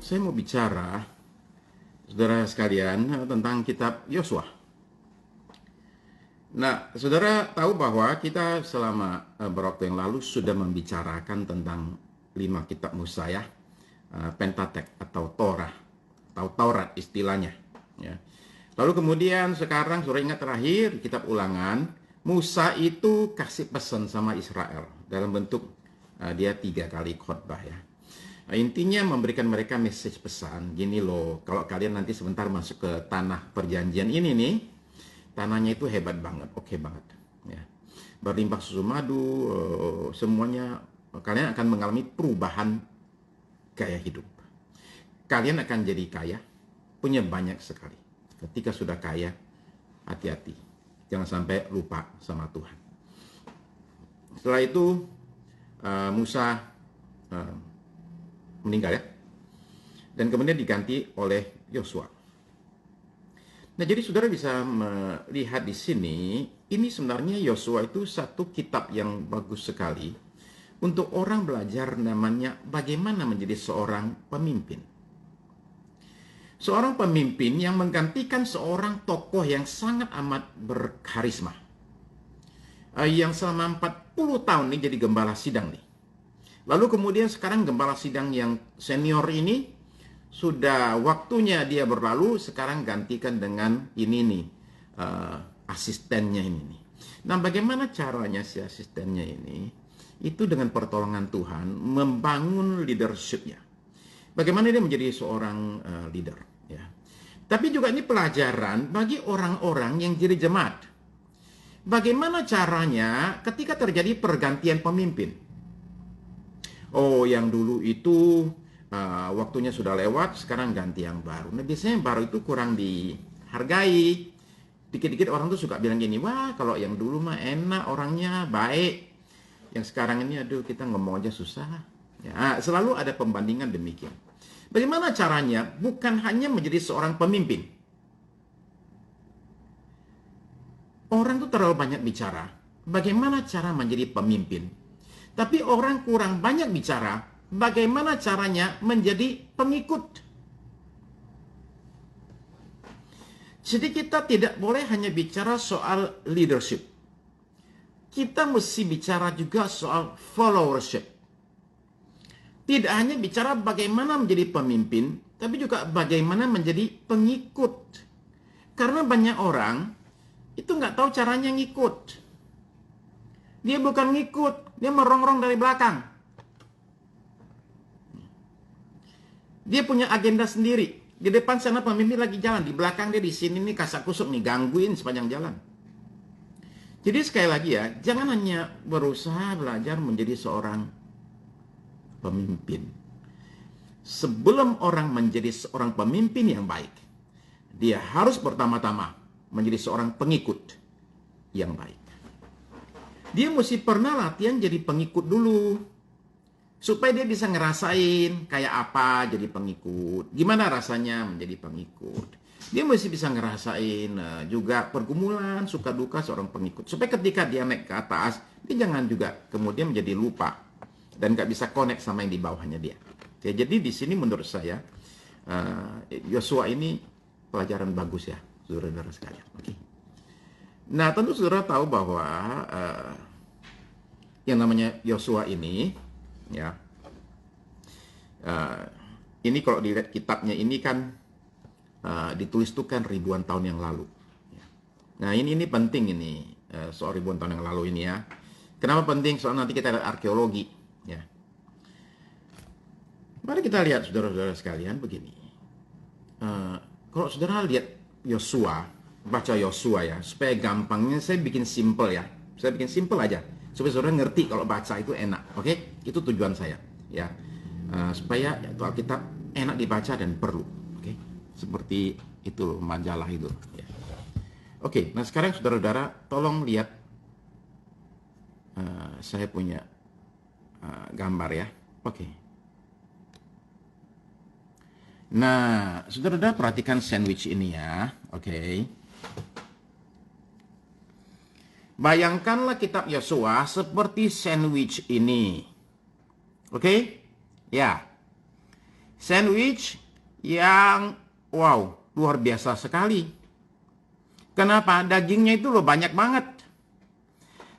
Saya mau bicara, saudara sekalian, tentang kitab Yosua. Nah, saudara tahu bahwa kita selama beberapa waktu yang lalu sudah membicarakan tentang 5 kitab Musa ya, Pentatek atau Torah, atau Taurat istilahnya. Ya. Lalu kemudian sekarang, saudara ingat terakhir, kitab Ulangan, Musa itu kasih pesan sama Israel dalam bentuk dia 3 kali khotbah ya. Intinya memberikan mereka message pesan, gini loh, kalau kalian nanti sebentar masuk ke tanah perjanjian ini nih, tanahnya itu hebat banget, oke banget. Ya. Berlimpah susu madu, semuanya kalian akan mengalami perubahan gaya hidup. Kalian akan jadi kaya, punya banyak sekali. Ketika sudah kaya, hati-hati, jangan sampai lupa sama Tuhan. Setelah itu, Musa meninggal ya, dan kemudian diganti oleh Yosua. Nah, jadi saudara bisa melihat di sini, ini sebenarnya Yosua itu satu kitab yang bagus sekali untuk orang belajar namanya bagaimana menjadi seorang pemimpin. Seorang pemimpin yang menggantikan seorang tokoh yang sangat amat berkarisma, yang selama 40 tahun ini jadi gembala sidang nih. Lalu kemudian sekarang gembala sidang yang senior ini sudah waktunya dia berlalu, sekarang gantikan dengan ini nih, asistennya ini nih. Nah, bagaimana caranya si asistennya ini? Itu dengan pertolongan Tuhan membangun leadership-nya. Bagaimana dia menjadi seorang leader ya. Tapi juga ini pelajaran bagi orang-orang yang jadi jemaat. Bagaimana caranya ketika terjadi pergantian pemimpin? Oh, yang dulu itu waktunya sudah lewat, sekarang ganti yang baru. Nah, biasanya yang baru itu kurang dihargai. Dikit-dikit orang tuh suka bilang gini, wah kalau yang dulu mah enak, orangnya baik. Yang sekarang ini, aduh kita ngomong aja susah. Ya, selalu ada pembandingan demikian. Bagaimana caranya? Bukan hanya menjadi seorang pemimpin. Orang tuh terlalu banyak bicara. Bagaimana cara menjadi pemimpin? Tapi orang kurang banyak bicara, bagaimana caranya menjadi pengikut. Jadi kita tidak boleh hanya bicara soal leadership. Kita mesti bicara juga soal followership. Tidak hanya bicara bagaimana menjadi pemimpin, tapi juga bagaimana menjadi pengikut. Karena banyak orang itu nggak tahu caranya ngikut. Dia bukan ngikut, dia merongrong dari belakang. Dia punya agenda sendiri. Di depan sana pemimpin lagi jalan, di belakang dia di sini nih kasak kusuk nih, gangguin sepanjang jalan. Jadi sekali lagi ya, jangan hanya berusaha belajar menjadi seorang pemimpin. Sebelum orang menjadi seorang pemimpin yang baik, dia harus pertama-tama menjadi seorang pengikut yang baik. Dia mesti pernah latihan jadi pengikut dulu, supaya dia bisa ngerasain kayak apa jadi pengikut, gimana rasanya menjadi pengikut. Dia mesti bisa ngerasain juga pergumulan, suka duka seorang pengikut, supaya ketika dia naik ke atas, dia jangan juga kemudian menjadi lupa dan gak bisa connect sama yang di bawahnya dia. Ya, jadi di sini menurut saya Yosua ini pelajaran bagus ya, saudara-saudara sekalian. Oke. Nah, tentu saudara tahu bahwa yang namanya Yosua ini, ya, ini kalau dilihat kitabnya ini kan ditulis tuh kan ribuan tahun yang lalu. Nah, ini penting ini soal ribuan tahun yang lalu ini ya. Kenapa penting? Soal nanti kita lihat arkeologi. Ya. Mari kita lihat saudara-saudara sekalian begini. Kalau saudara lihat Yosua, baca Yosua ya, supaya gampangnya saya bikin simple ya. Saya bikin simple aja, supaya saudara ngerti kalau baca itu enak. Oke? Itu tujuan saya. Ya, supaya itu Alkitab enak dibaca dan perlu. Oke? Seperti itu majalah itu. Ya. Oke, nah sekarang saudara-saudara tolong lihat, saya punya gambar ya. Oke. Nah, saudara-saudara perhatikan sandwich ini ya. Oke. Bayangkanlah kitab Yosua seperti sandwich ini. Oke? Ya. Sandwich yang wow, luar biasa sekali. Kenapa? Dagingnya itu loh banyak banget.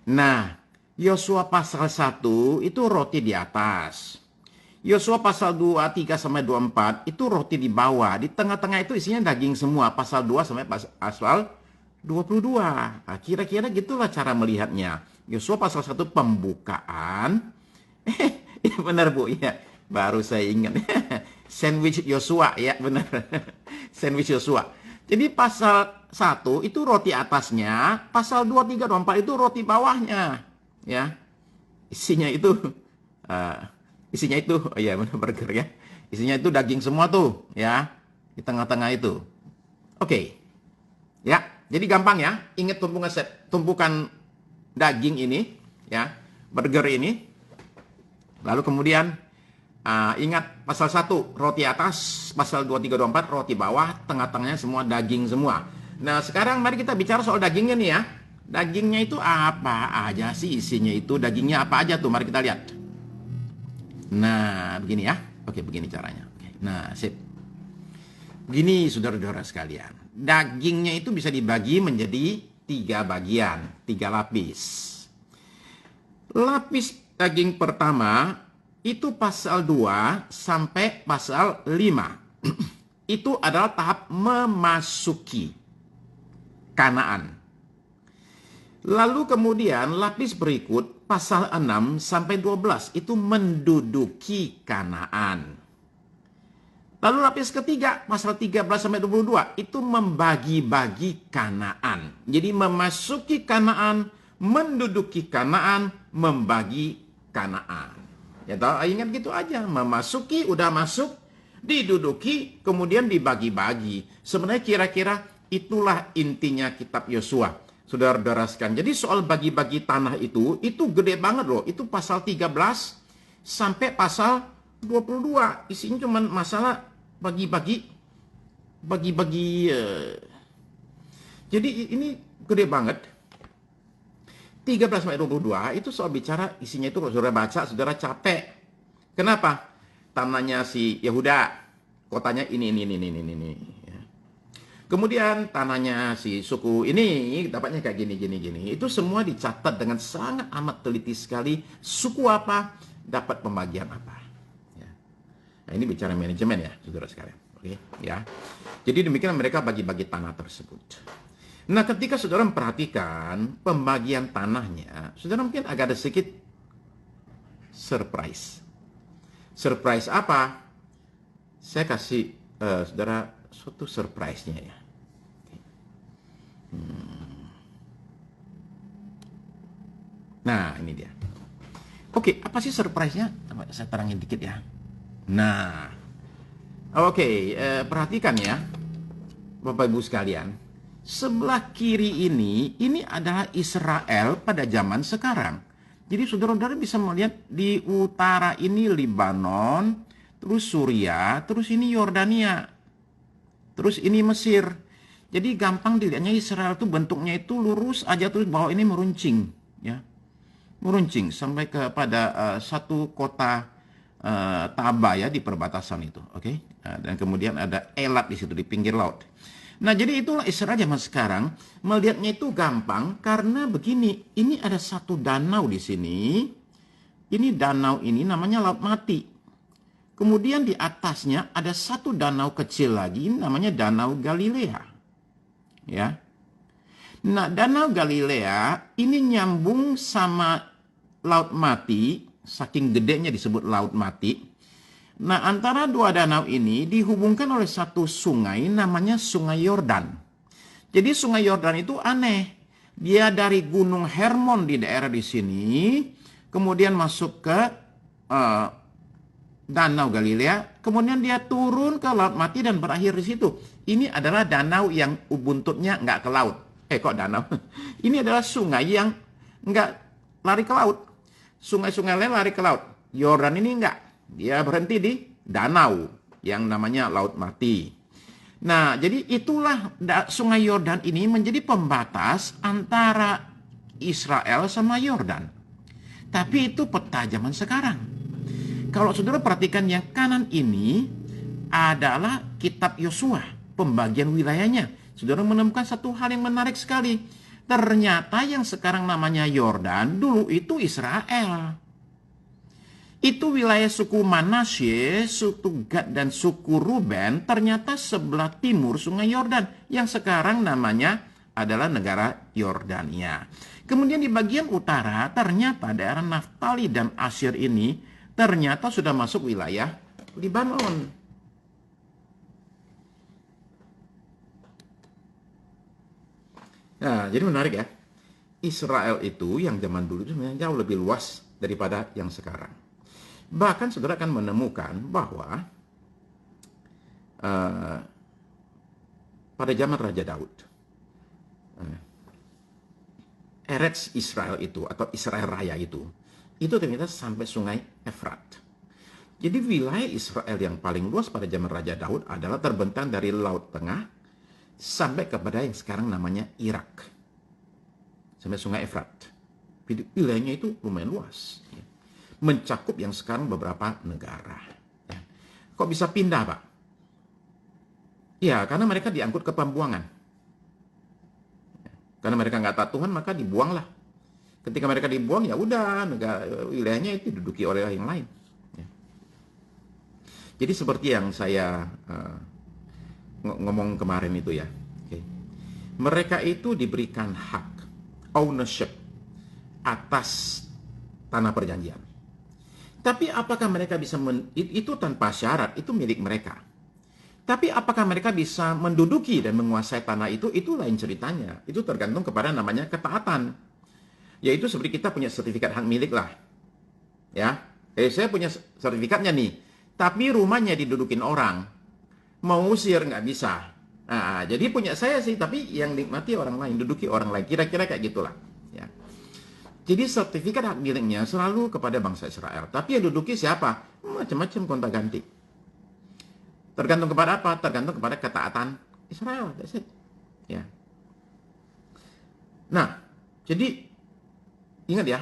Nah, Yosua pasal 1 itu roti di atas. Yosua pasal 2, 3 sampai 24 itu roti di bawah. Di tengah-tengah itu isinya daging semua. Pasal 2 sampai pasal 22. Nah, kira-kira gitulah cara melihatnya. Yosua pasal 1 pembukaan. Ya benar Bu, ya. Baru saya ingat. Sandwich Yosua, ya benar. Sandwich Yosua. Jadi pasal 1 itu roti atasnya, pasal 2, 3, 24 itu roti bawahnya. Ya. Isinya itu oh ya benar burger ya. Isinya itu daging semua tuh, ya. Di tengah-tengah itu. Oke. Ya, jadi gampang ya. Ingat tumpukan daging ini, ya. Burger ini. Lalu kemudian ingat pasal 1 roti atas, pasal 2, 3, 24 roti bawah, tengah-tengahnya semua daging semua. Nah, sekarang mari kita bicara soal dagingnya nih ya. Dagingnya itu apa aja sih isinya itu? Dagingnya apa aja tuh? Mari kita lihat. Nah, begini ya. Oke, begini caranya. Oke. Nah, sip. Begini saudara-saudara sekalian. Dagingnya itu bisa dibagi menjadi 3 bagian, 3 lapis. Lapis daging pertama itu pasal 2 sampai pasal 5. Itu adalah tahap memasuki Kanaan. Lalu kemudian lapis berikut pasal 6 sampai 12 itu menduduki Kanaan. Lalu lapis ketiga pasal 13 sampai 22 itu membagi-bagi Kanaan. Jadi memasuki Kanaan, menduduki Kanaan, membagi Kanaan. Ya tahu, ingat gitu aja, memasuki udah masuk, diduduki, kemudian dibagi-bagi. Sebenarnya kira-kira itulah intinya kitab Yosua. Saudara-saudara sekalian. Jadi soal bagi-bagi tanah itu gede banget loh. Itu pasal 13 sampai pasal 22. Isinya cuma masalah bagi-bagi. Jadi ini gede banget. 13 sampai 22 itu soal bicara isinya itu kalau saudara baca, saudara capek. Kenapa? Tanahnya si Yehuda, kotanya ini. Kemudian tanahnya si suku ini dapatnya kayak gini. Itu semua dicatat dengan sangat amat teliti sekali. Suku apa, dapat pembagian apa. Ya. Nah, ini bicara manajemen ya, saudara sekalian. Oke, ya. Jadi demikian mereka bagi-bagi tanah tersebut. Nah, ketika saudara memperhatikan pembagian tanahnya, saudara mungkin agak ada sedikit surprise. Surprise apa? Saya kasih saudara suatu surprise-nya ya. Nah, ini dia. Oke, apa sih surprise-nya? Saya terangin dikit ya. Nah, oke, perhatikan ya, Bapak Ibu sekalian. Sebelah kiri ini adalah Israel pada zaman sekarang. Jadi saudara-saudara bisa melihat di utara ini Libanon, terus Suria, terus ini Yordania, terus ini Mesir. Jadi gampang dilihatnya Israel itu bentuknya itu lurus aja, terus bawah ini meruncing, ya, meruncing sampai kepada satu kota Taba ya di perbatasan itu, oke? Dan kemudian ada Elat di situ di pinggir laut. Nah, jadi itulah Israel zaman sekarang. Melihatnya itu gampang karena begini, ini ada satu danau di sini. Ini danau ini namanya Laut Mati. Kemudian di atasnya ada satu danau kecil lagi, ini namanya Danau Galilea. Ya. Nah, Danau Galilea ini nyambung sama Laut Mati, saking gedenya disebut Laut Mati. Nah, antara dua danau ini dihubungkan oleh satu sungai namanya Sungai Yordan. Jadi Sungai Yordan itu aneh. Dia dari Gunung Hermon di daerah di sini, kemudian masuk ke Danau Galilea, kemudian dia turun ke Laut Mati dan berakhir di situ. Ini adalah danau yang buntutnya nggak ke laut. Kok danau? Ini adalah sungai yang nggak lari ke laut. Sungai-sungai lain lari ke laut. Yordan ini nggak. Dia berhenti di danau yang namanya Laut Mati. Nah, jadi itulah Sungai Yordan ini menjadi pembatas antara Israel sama Yordan. Tapi itu peta zaman sekarang. Kalau saudara perhatikan yang kanan ini adalah kitab Yosua, pembagian wilayahnya. Saudara menemukan satu hal yang menarik sekali. Ternyata yang sekarang namanya Yordan dulu itu Israel. Itu wilayah suku Manasye, suku Gad dan suku Ruben ternyata sebelah timur sungai Yordan yang sekarang namanya adalah negara Yordania. Kemudian di bagian utara ternyata daerah Naftali dan Asyir ini ternyata sudah masuk wilayah Libanon. Nah, jadi menarik ya. Israel itu yang zaman dulu itu sebenarnya jauh lebih luas daripada yang sekarang. Bahkan saudara akan menemukan bahwa pada zaman Raja Daud, Eretz Israel itu atau Israel Raya itu ternyata sampai sungai Efrat. Jadi wilayah Israel yang paling luas pada zaman Raja Daud adalah terbentang dari Laut Tengah sampai kepada yang sekarang namanya Irak. Sampai sungai Efrat. Wilayahnya itu lumayan luas. Ya. Mencakup yang sekarang beberapa negara. Ya. Kok bisa pindah, Pak? Ya, karena mereka diangkut ke pembuangan. Ya. Karena mereka nggak taat Tuhan, maka dibuanglah. Ketika mereka dibuang, ya udah, wilayahnya itu diduduki oleh yang lain. Ya. Jadi seperti yang saya ngomong kemarin itu ya. Okay. Mereka itu diberikan hak, ownership, atas tanah perjanjian. Tapi apakah mereka bisa, itu tanpa syarat, itu milik mereka. Tapi apakah mereka bisa menduduki dan menguasai tanah itu lain ceritanya. Itu tergantung kepada namanya ketaatan. Yaitu seperti kita punya sertifikat hak milik lah. Ya, saya punya sertifikatnya nih. Tapi rumahnya didudukin orang. Mau usir nggak bisa. Nah, jadi punya saya sih, tapi yang nikmati orang lain, duduki orang lain. Kira-kira kayak gitulah. Ya. Jadi sertifikat hak miliknya selalu kepada bangsa Israel. Tapi yang duduki siapa? Macam-macam gonta-ganti. Tergantung kepada apa? Tergantung kepada ketaatan Israel. That's it. Ya. Nah, jadi ingat ya,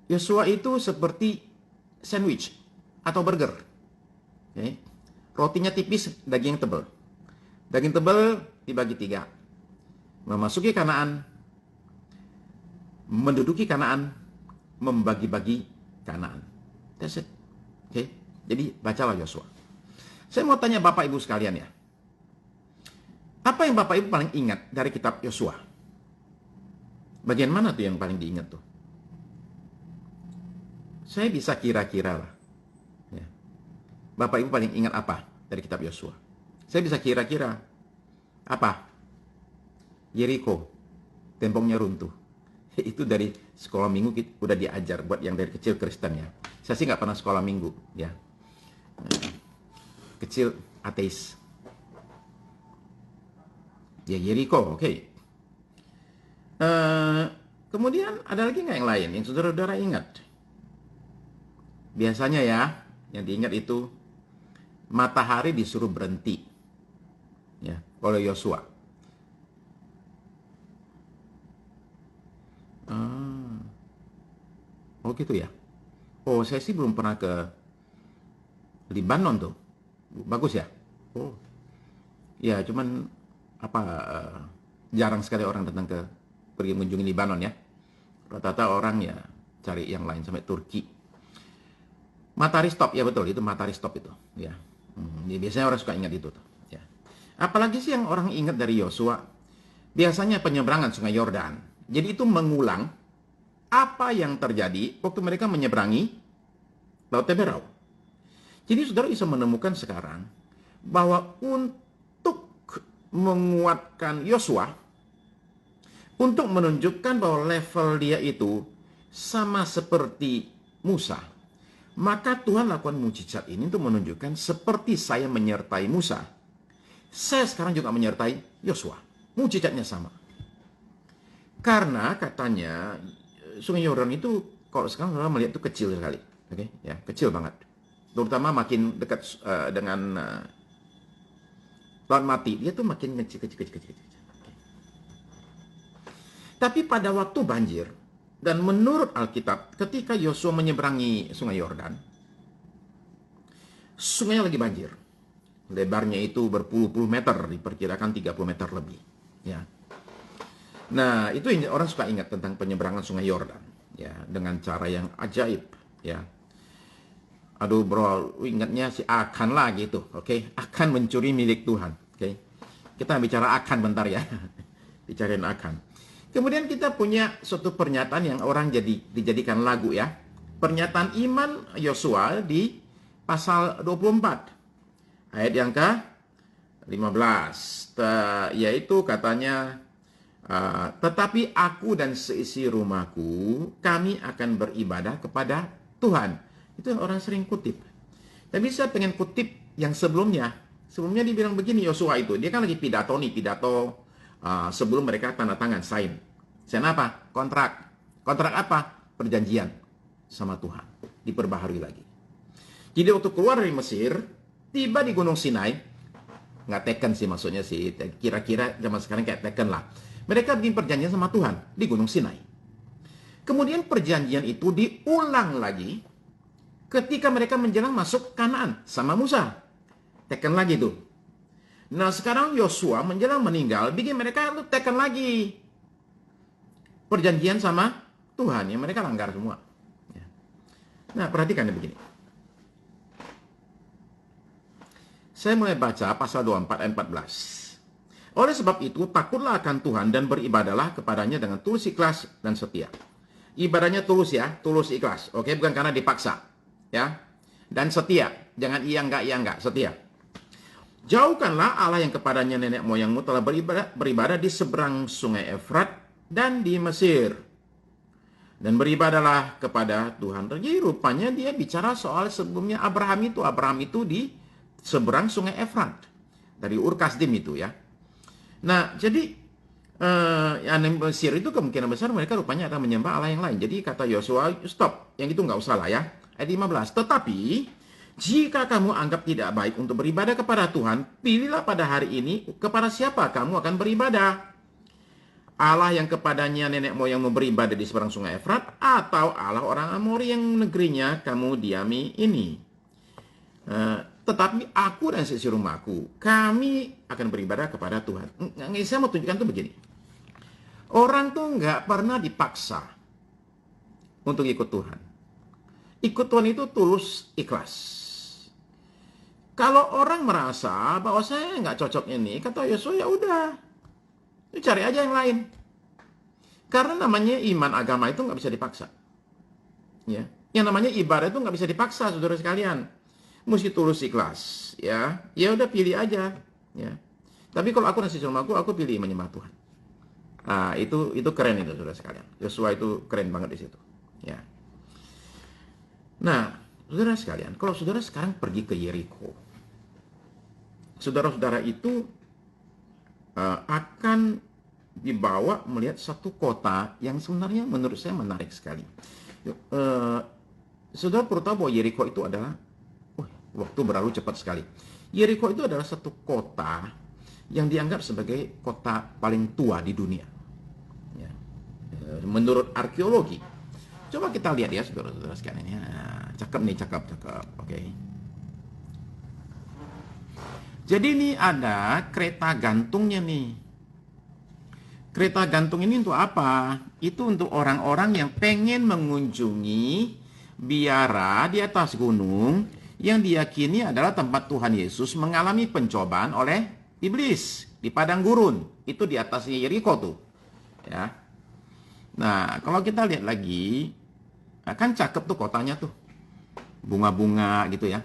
Yosua itu seperti sandwich atau burger. Okay. Rotinya tipis, daging tebal. Daging tebal dibagi 3. Memasuki Kanaan, menduduki Kanaan, membagi-bagi Kanaan. That's it. Oke. Jadi bacalah Yosua. Saya mau tanya Bapak Ibu sekalian ya. Apa yang Bapak Ibu paling ingat dari kitab Yosua? Bagian mana tuh yang paling diingat tuh? Saya bisa kira-kira lah. Bapak Ibu paling ingat apa dari kitab Yosua? Saya bisa kira-kira. Apa? Yeriko. Temboknya runtuh. Itu dari sekolah minggu kita udah diajar buat yang dari kecil Kristen ya. Saya sih nggak pernah sekolah minggu ya. Kecil ateis. Ya Yeriko, oke. Kemudian ada lagi nggak yang lain yang saudara-saudara ingat? Biasanya ya, yang diingat itu matahari disuruh berhenti ya oleh Yosua. Oh gitu ya. Oh saya sih belum pernah ke Libanon tuh. Bagus ya. Oh ya cuman apa jarang sekali orang datang ke pergi mengunjungi Libanon ya. Rata-rata orang ya cari yang lain sampai Turki. Matahari stop ya betul itu matahari stop itu ya. Biasanya orang suka ingat itu tuh. Ya. Apalagi sih yang orang ingat dari Yosua? Biasanya penyeberangan sungai Yordan. Jadi itu mengulang apa yang terjadi waktu mereka menyeberangi Laut Teberau. Jadi saudara bisa menemukan sekarang bahwa untuk menguatkan Yosua, untuk menunjukkan bahwa level dia itu sama seperti Musa, maka Tuhan lakukan mujizat ini untuk menunjukkan seperti saya menyertai Musa, saya sekarang juga menyertai Yosua. Mujizatnya sama. Karena katanya Sungai Yordan itu kalau sekarang orang melihat itu kecil sekali, oke? Ya kecil banget. Terutama makin dekat dengan Laut Mati, dia tuh makin kecil. Tapi pada waktu banjir, dan menurut Alkitab, ketika Yosua menyeberangi Sungai Yordan, sungainya lagi banjir. Lebarnya itu berpuluh-puluh meter, diperkirakan 30 meter lebih. Ya. Nah, itu orang suka ingat tentang penyeberangan Sungai Yordan, ya, dengan cara yang ajaib, ya. Aduh bro, ingatnya si Akan lah gitu, oke? Akan mencuri milik Tuhan, oke? Kita bicara Akan bentar ya, bicarain Akan. Kemudian kita punya suatu pernyataan yang orang dijadikan lagu ya. Pernyataan iman Yosua di pasal 24, ayat yang ke-15, yaitu katanya, tetapi aku dan seisi rumahku, kami akan beribadah kepada Tuhan. Itu yang orang sering kutip. Tapi saya pengen kutip yang sebelumnya. Sebelumnya dibilang begini Yosua itu. Dia kan lagi pidato sebelum mereka tanda tangan, sign. Sign apa? Kontrak. Kontrak apa? Perjanjian sama Tuhan. Diperbaharui lagi. Jadi waktu keluar dari Mesir, tiba di Gunung Sinai. Nggak Taken sih maksudnya sih. Kira-kira zaman sekarang kayak Taken lah. Mereka bikin perjanjian sama Tuhan di Gunung Sinai. Kemudian perjanjian itu diulang lagi ketika mereka menjelang masuk Kanaan sama Musa. Taken lagi tuh. Nah sekarang Yosua menjelang meninggal bikin mereka taken lagi perjanjian sama Tuhan yang mereka langgar semua. Nah perhatikan begini. Saya mulai baca pasal 24 ayat 14. Oleh sebab itu, takutlah akan Tuhan dan beribadalah kepadanya dengan tulus ikhlas dan setia. Ibadahnya tulus ya, tulus ikhlas. Oke, bukan karena dipaksa. Ya. Dan setia. Jangan iya enggak, setia. Jauhkanlah Allah yang kepadanya nenek moyangmu telah beribadah di seberang sungai Efrat dan di Mesir. Dan beribadahlah kepada Tuhan. Jadi rupanya dia bicara soal sebelumnya Abraham itu di seberang sungai Efrat. Dari Ur Kasdim itu ya. Nah, jadi yang Mesir itu kemungkinan besar mereka rupanya akan menyembah Allah yang lain. Jadi kata Yosua, stop, yang itu nggak usah lah ya. Ayat 15, tetapi jika kamu anggap tidak baik untuk beribadah kepada Tuhan, pilihlah pada hari ini kepada siapa kamu akan beribadah. Allah yang kepadanya nenek moyangmu beribadah di seberang sungai Efrat, atau Allah orang Amori yang negerinya kamu diami ini. Tetapi aku dan seisi rumahku, kami akan beribadah kepada Tuhan. Saya mau tunjukkan tuh begini. Orang tuh nggak pernah dipaksa untuk ikut Tuhan. Ikut Tuhan itu tulus ikhlas. Kalau orang merasa bahwa saya nggak cocok ini, kata Yosua, ya udah, cari aja yang lain. Karena namanya iman agama itu nggak bisa dipaksa. Ya, yang namanya ibadah itu nggak bisa dipaksa, saudara sekalian. Mesti tulus ikhlas, ya udah pilih aja, ya. Tapi kalau aku nasi rumahku, aku pilih menyembah Tuhan. Nah, itu keren itu saudara sekalian. Yosua itu keren banget di situ, ya. Nah, saudara sekalian, kalau saudara sekarang pergi ke Yeriko, saudara-saudara itu akan dibawa melihat satu kota yang sebenarnya menurut saya menarik sekali. Saudara perlu tahu bahwa Yeriko itu adalah waktu berlalu cepat sekali. Yeriko itu adalah satu kota yang dianggap sebagai kota paling tua di dunia. Ya. Menurut arkeologi. Coba kita lihat ya, saudara-saudara sekalian. Ya, cakep nih, cakep. Oke. Jadi ini ada kereta gantungnya nih. Kereta gantung ini untuk apa? Itu untuk orang-orang yang pengen mengunjungi biara di atas gunung yang diyakini adalah tempat Tuhan Yesus mengalami pencobaan oleh iblis di padang gurun. Itu di atasnya Yeriko tuh. Ya. Nah, kalau kita lihat lagi, kan cakep tuh kotanya tuh. Bunga-bunga gitu ya.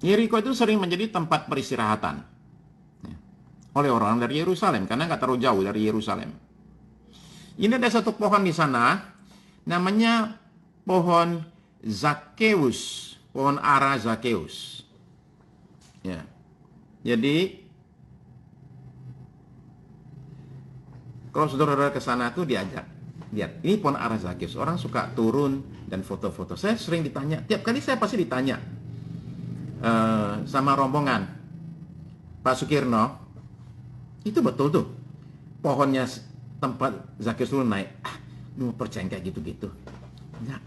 Yeriko itu sering menjadi tempat peristirahatan ya, oleh orang dari Yerusalem karena nggak terlalu jauh dari Yerusalem. Ini ada satu pohon di sana, namanya pohon Zakheus. Pohon ara Zakheus. Ya. Jadi kalau saudara-saudara ke sana tuh diajak. Lihat, ini pohon ara Zakheus. Orang suka turun dan foto-foto. Saya sering ditanya, tiap kali saya pasti ditanya sama rombongan. Pak Sukirno, itu betul tuh. Pohonnya tempat Zakheus dulu naik. Lu percaya kayak gitu-gitu? Enggak.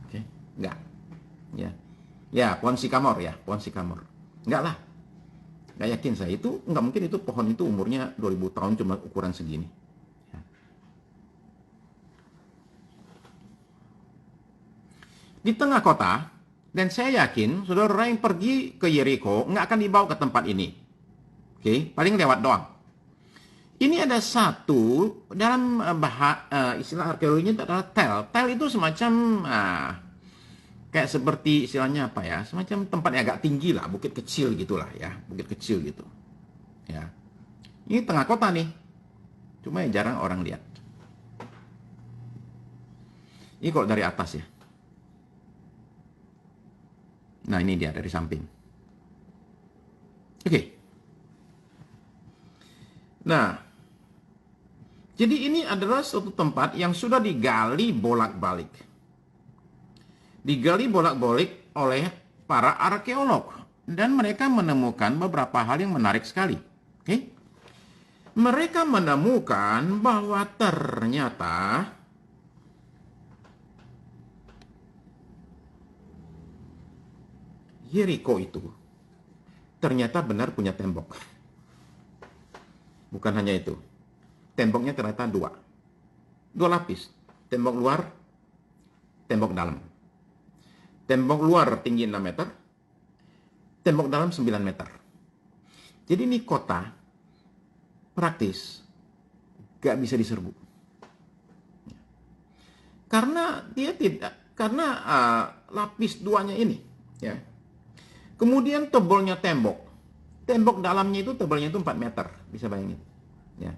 Oke, enggak. Ya. Ya, pohon sikamor ya, pohon sikamor. Enggak lah. Nggak yakin saya. Itu nggak mungkin itu pohon itu umurnya 2000 tahun cuma ukuran segini. Di tengah kota, dan saya yakin saudara yang pergi ke Yeriko nggak akan dibawa ke tempat ini. Oke, paling lewat doang. Ini ada satu dalam istilah arkeologinya adalah tel. Tel itu semacam kayak seperti istilahnya apa ya? Semacam tempat yang agak tinggi lah, bukit kecil gitulah ya, bukit kecil gitu. Ya. Ini tengah kota nih. Cuma yang jarang orang lihat. Ini kalau dari atas ya. Nah, ini dia dari samping. Oke. Nah, jadi ini adalah suatu tempat yang sudah digali bolak-balik. Digali bolak-balik oleh para arkeolog. Dan mereka menemukan beberapa hal yang menarik sekali. Oke? Mereka menemukan bahwa ternyata Yeriko itu ternyata benar punya tembok. Bukan hanya itu. Temboknya ternyata dua lapis. Tembok luar, tembok dalam. Tembok luar tinggi 6 meter, tembok dalam 9 meter. Jadi ini kota praktis gak bisa diserbu. Karena dia tidak, karena lapis duanya ini. Ya. Kemudian tebalnya tembok. Tembok dalamnya itu tebalnya itu 4 meter. Bisa bayangin. Ya.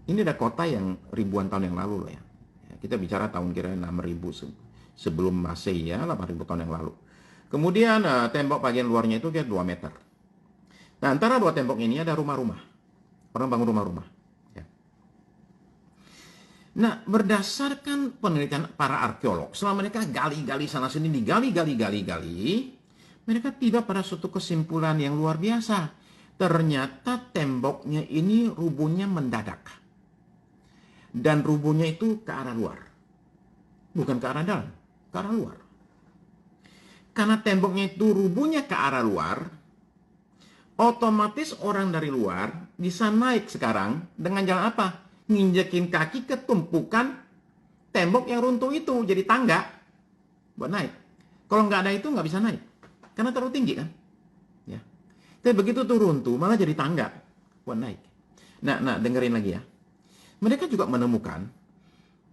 Ini ada kota yang ribuan tahun yang lalu loh ya. Kita bicara tahun kira 6000 sebelum Masehi ya, 8000 tahun yang lalu. Kemudian tembok bagian luarnya itu kira 2 meter. Nah, antara dua tembok ini ada rumah-rumah. Orang bangun rumah-rumah. Ya. Nah, berdasarkan penelitian para arkeolog, selama mereka gali-gali sana-sini, digali-gali-gali, mereka tiba pada suatu kesimpulan yang luar biasa. Ternyata temboknya ini rubuhnya mendadak. Dan rubuhnya itu ke arah luar. Bukan ke arah dalam, ke arah luar. Karena temboknya itu rubuhnya ke arah luar, otomatis orang dari luar bisa naik sekarang dengan jalan apa? Nginjekin kaki ke tumpukan tembok yang runtuh itu. Jadi tangga buat naik. Kalau nggak ada itu nggak bisa naik. Karena terlalu tinggi kan. Ya. Tapi begitu tuh runtuh, malah jadi tangga buat naik. Nah, dengerin lagi ya. Mereka juga menemukan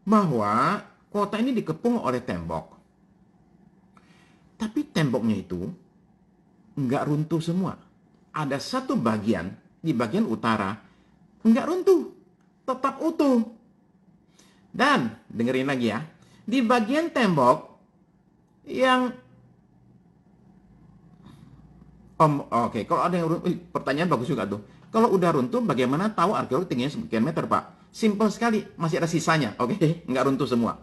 bahwa kota ini dikepung oleh tembok. Tapi temboknya itu nggak runtuh semua. Ada satu bagian, di bagian utara, nggak runtuh. Tetap utuh. Dan, dengerin lagi ya. Di bagian tembok yang Oke, kalau ada yang runtuh, pertanyaan bagus juga tuh. Kalau udah runtuh, bagaimana tahu arkeolog tingginya sekian meter, Pak? Simpel sekali, masih ada sisanya, oke? Nggak runtuh semua.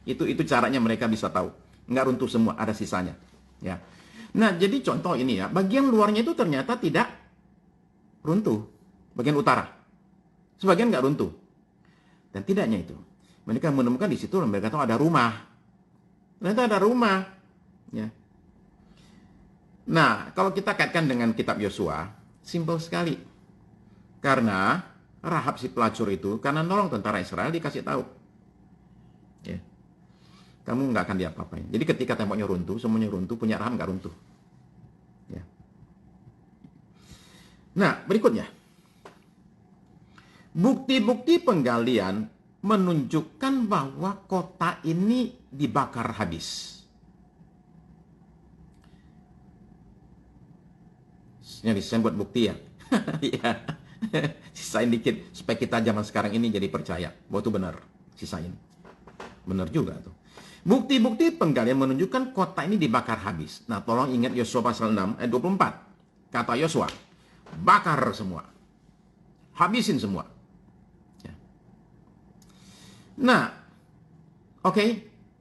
Itu caranya mereka bisa tahu. Nggak runtuh semua, ada sisanya. Ya. Nah, jadi contoh ini ya, bagian luarnya itu ternyata tidak runtuh. Bagian utara. Sebagian nggak runtuh. Dan tidaknya itu. Mereka menemukan di situ, mereka tahu ada rumah. Ternyata ada rumah. Ya. Nah, kalau kita kaitkan dengan kitab Yosua, simpel sekali. Karena Rahab si pelacur itu, karena nolong tentara Israel, dikasih tahu. Ya. Kamu nggak akan diapa-apain. Jadi ketika temboknya runtuh, semuanya runtuh, punya Rahab nggak runtuh. Ya. Nah, berikutnya. Bukti-bukti penggalian menunjukkan bahwa kota ini dibakar habis. Ini saya buat bukti ya. Ya. Sisain dikit supaya kita zaman sekarang ini jadi percaya bahwa itu benar. Sisain. Benar juga tuh. Bukti-bukti penggalian menunjukkan kota ini dibakar habis. Nah, tolong ingat Yosua pasal 6 ayat 24. Kata Yosua, bakar semua. Habisin semua. Ya. Nah, oke.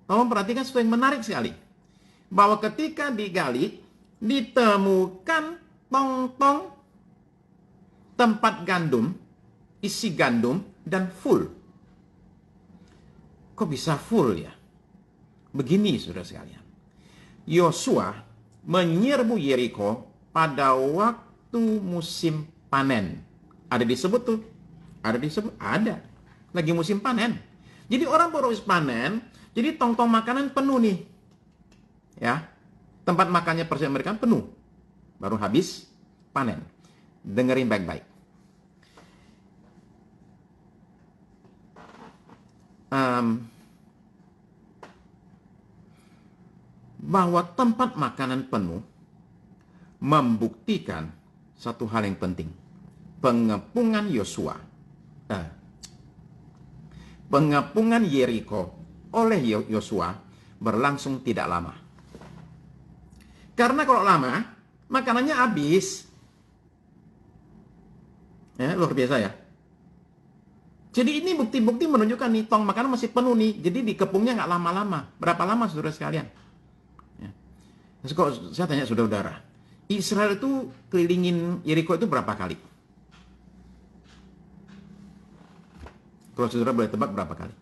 Tolong perhatikan sesuatu yang menarik sekali. Bahwa ketika digali, ditemukan tong-tong tempat gandum, isi gandum, dan full. Kok bisa full ya? Begini, saudara sekalian. Yosua menyerbu Yeriko pada waktu musim panen. Ada disebut tuh. Ada disebut, ada. Lagi musim panen. Jadi orang baru habis panen, jadi tong-tong makanan penuh nih. Ya. Tempat makannya Persia mereka penuh. Baru habis panen. Dengerin baik-baik. Bahwa tempat makanan penuh membuktikan satu hal yang penting. Pengepungan Yosua. Pengepungan Yeriko oleh Yosua berlangsung tidak lama. Karena kalau lama, makanannya habis. Ya, luar biasa ya. Jadi ini bukti-bukti menunjukkan nih, tong makanan masih penuh nih. Jadi dikepungnya nggak lama-lama. Berapa lama saudara sekalian? Ya. Terus kok saya tanya saudara-saudara, Israel itu kelilingin Yeriko itu berapa kali? Kalau saudara boleh tebak berapa kali?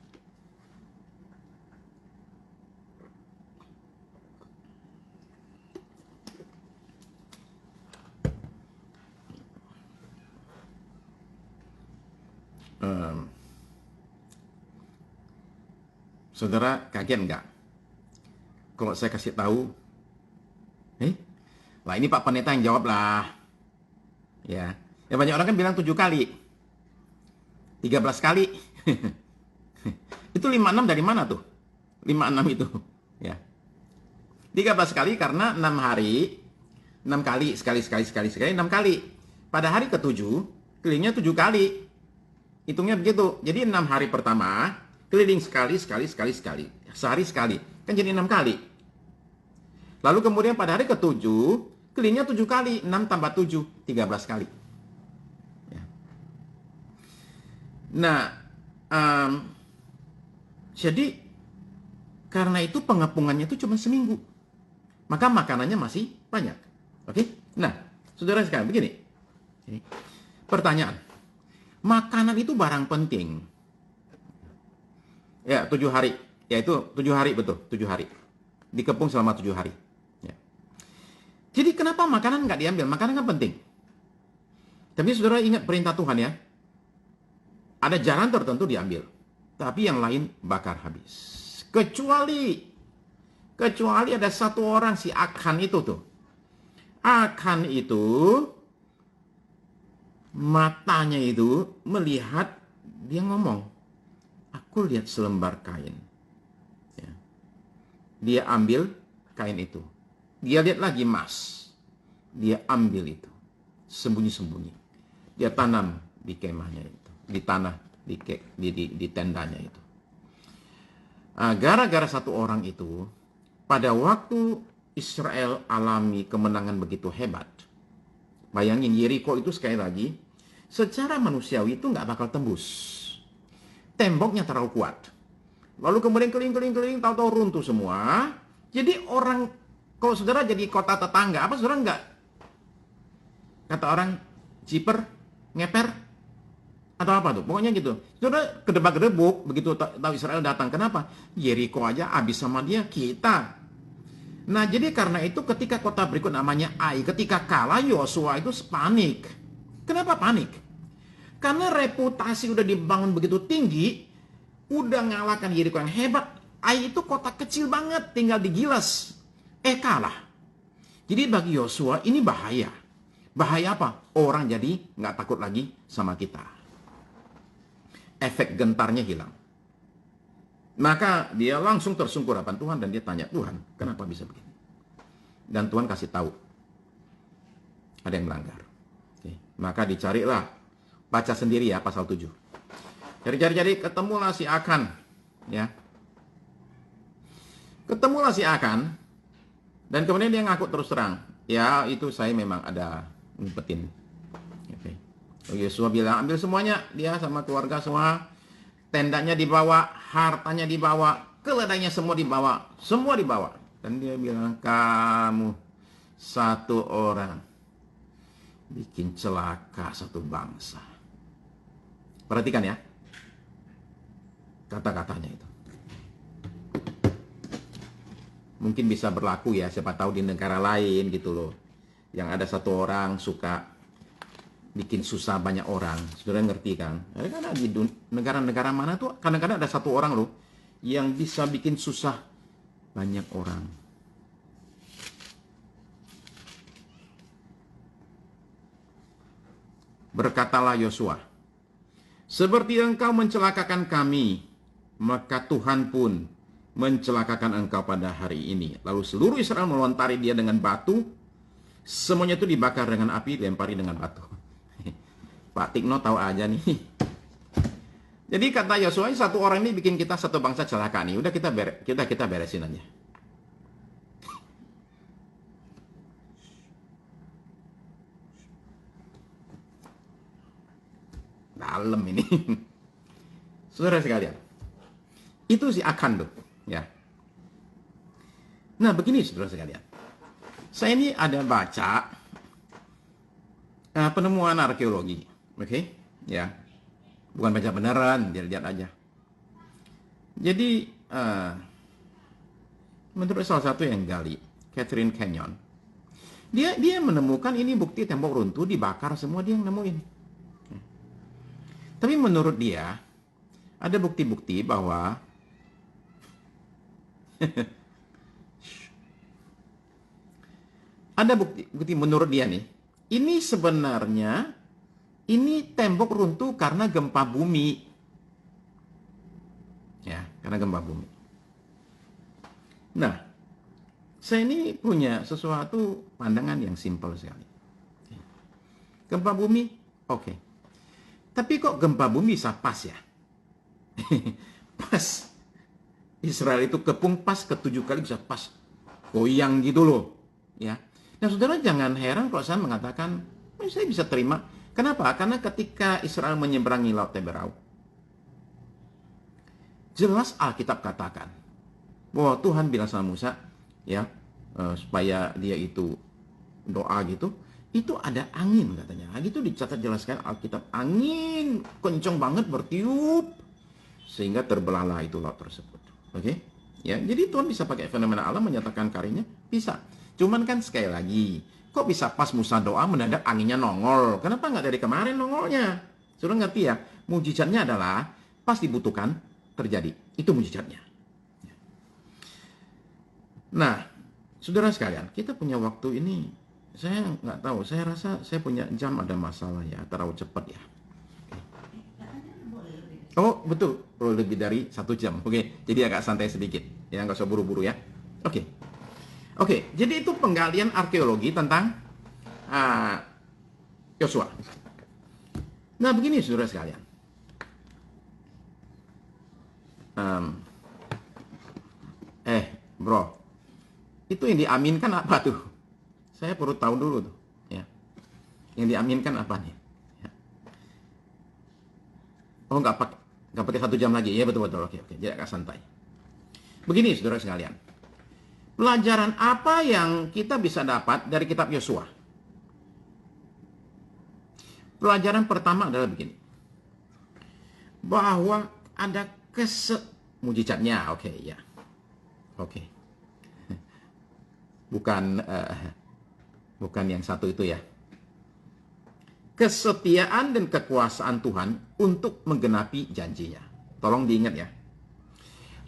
Saudara kaget nggak? Kalau saya kasih tahu, lah ini Pak Pendeta yang jawab lah. Ya banyak orang kan bilang 7 kali, 13 kali. Itu 56 dari mana tuh? 56 itu. Ya. 13 kali karena 6 hari, 6 kali, sekali, 6 kali. Pada hari ke-7, kelilingnya 7 kali. Hitungnya begitu. Jadi 6 hari pertama, keliling sekali. Sehari sekali. Kan jadi 6 kali. Lalu kemudian pada hari ke-7, kelilingnya 7 kali. 6 tambah 7, 13 kali. Ya. Nah, jadi karena itu pengepungannya itu cuma seminggu. Maka makanannya masih banyak. Oke? Nah, saudara sekalian, begini. Pertanyaan. Makanan itu barang penting. Ya, 7 hari. Ya, itu 7 hari, betul. 7 hari. Dikepung selama 7 hari. Ya. Jadi kenapa makanan nggak diambil? Makanan kan penting. Tapi saudara ingat perintah Tuhan ya. Ada jalan tertentu diambil. Tapi yang lain bakar habis. Kecuali ada satu orang, si Akan itu tuh. Akan itu matanya itu melihat, dia ngomong, aku lihat selembar kain. Ya. Dia ambil kain itu. Dia lihat lagi emas. Dia ambil itu. Sembunyi-sembunyi. Dia tanam di kemahnya itu. Di tanah, di tendanya itu. Gara-gara satu orang itu, pada waktu Israel alami kemenangan begitu hebat, bayangin Yeriko itu sekali lagi, secara manusiawi itu nggak bakal tembus. Temboknya terlalu kuat. Lalu kemudian keliling, tahu-tahu runtuh semua. Jadi orang, kalau saudara jadi kota tetangga, apa saudara nggak? Kata orang, jiper, ngeper, atau apa tuh? Pokoknya gitu. Saudara kedebak-kedebuk, begitu tahu Israel datang. Kenapa? Yeriko aja habis sama dia, kita. Nah, jadi karena itu ketika kota berikut namanya Ai, ketika kalah Yosua itu panik. Kenapa panik? Karena reputasi udah dibangun begitu tinggi, udah ngalahkan Yeriko yang hebat. Ai itu kota kecil banget, tinggal digilas. Kalah. Jadi bagi Yosua ini bahaya. Bahaya apa? Orang jadi nggak takut lagi sama kita. Efek gentarnya hilang. Maka dia langsung tersungkur hadapan Tuhan dan dia tanya, Tuhan, kenapa bisa begini? Dan Tuhan kasih tahu, ada yang melanggar. Oke. Maka dicarilah, baca sendiri ya pasal 7. Cari, ketemulah si Akan, ya. Ketemulah si Akan, dan kemudian dia ngaku terus terang, ya itu saya memang ada ngumpetin. Oke. Yosua bilang, ambil semuanya, dia sama keluarga semua. Tendanya dibawa, hartanya dibawa, keledainya semua dibawa. Dan dia bilang, kamu satu orang bikin celaka satu bangsa. Perhatikan ya, kata-katanya itu. Mungkin bisa berlaku ya, siapa tahu di negara lain gitu loh. Yang ada satu orang suka bikin susah banyak orang. Saudara ngerti kan? Karena di negara-negara mana tuh kadang-kadang ada satu orang loh yang bisa bikin susah banyak orang. Berkatalah Yosua, seperti engkau mencelakakan kami, maka Tuhan pun mencelakakan engkau pada hari ini. Lalu seluruh Israel melontari dia dengan batu. Semuanya itu dibakar dengan api, dilempari dengan batu. Pak Tikno tahu aja nih. Jadi kata Yosua, satu orang ini bikin kita satu bangsa celaka nih. Udah kita beresin aja. Dalam ini. Saudara sekalian. Itu si Akan tuh, ya. Nah, begini saudara sekalian. Saya ini ada baca penemuan arkeologi, oke? Ya. Bukan baca beneran, lihat aja. Jadi menurut salah satu yang gali, Catherine Canyon, dia menemukan ini bukti tembok runtuh dibakar semua, dia yang nemuin. Tapi menurut dia ada bukti-bukti bahwa ada bukti menurut dia nih, ini sebenarnya ini tembok runtuh karena gempa bumi. Ya, karena gempa bumi. Nah, saya ini punya sesuatu pandangan yang simpel sekali. Gempa bumi, oke. Tapi kok gempa bumi bisa pas ya? Pas. Israel itu kepung pas ke-7 kali bisa pas. Goyang gitu loh. Ya. Nah, saudara jangan heran kalau saya mengatakan, saya bisa terima. Kenapa? Karena ketika Israel menyeberangi Laut Teberau, jelas Alkitab katakan bahwa Tuhan bilang sama Musa, ya, supaya dia itu doa gitu, itu ada angin katanya. Itu dicatat jelaskan Alkitab, angin kencang banget bertiup sehingga terbelahlah itu laut tersebut. Oke? Ya, jadi Tuhan bisa pakai fenomena alam menyatakan karyanya, bisa. Cuman kan sekali lagi, kok bisa pas Musa doa mendadak anginnya nongol? Kenapa nggak dari kemarin nongolnya? Sudah ngerti ya? Mujizatnya adalah pas dibutuhkan terjadi. Itu mujizatnya. Nah, saudara sekalian, kita punya waktu ini. Saya nggak tahu, saya rasa saya punya jam ada masalah ya, terlalu cepat ya. Oh, betul, perlu lebih dari 1 jam. Oke, jadi agak santai sedikit. Ya, nggak usah buru-buru ya. Oke, jadi itu penggalian arkeologi tentang Yosua. Nah, begini saudara sekalian. Bro, itu yang diaminkan apa tuh? Saya perlu tahu dulu tuh. Ya. Yang diaminkan apa nih? Ya. Oh, nggak pakai 1 jam lagi. Ya, betul. Oke. Jadi agak santai. Begini saudara sekalian. Pelajaran apa yang kita bisa dapat dari kitab Yosua? Pelajaran pertama adalah begini. Bahwa ada mujizatnya, oke, ya. Oke. Bukan yang satu itu ya. Kesetiaan dan kekuasaan Tuhan untuk menggenapi janjinya. Tolong diingat ya.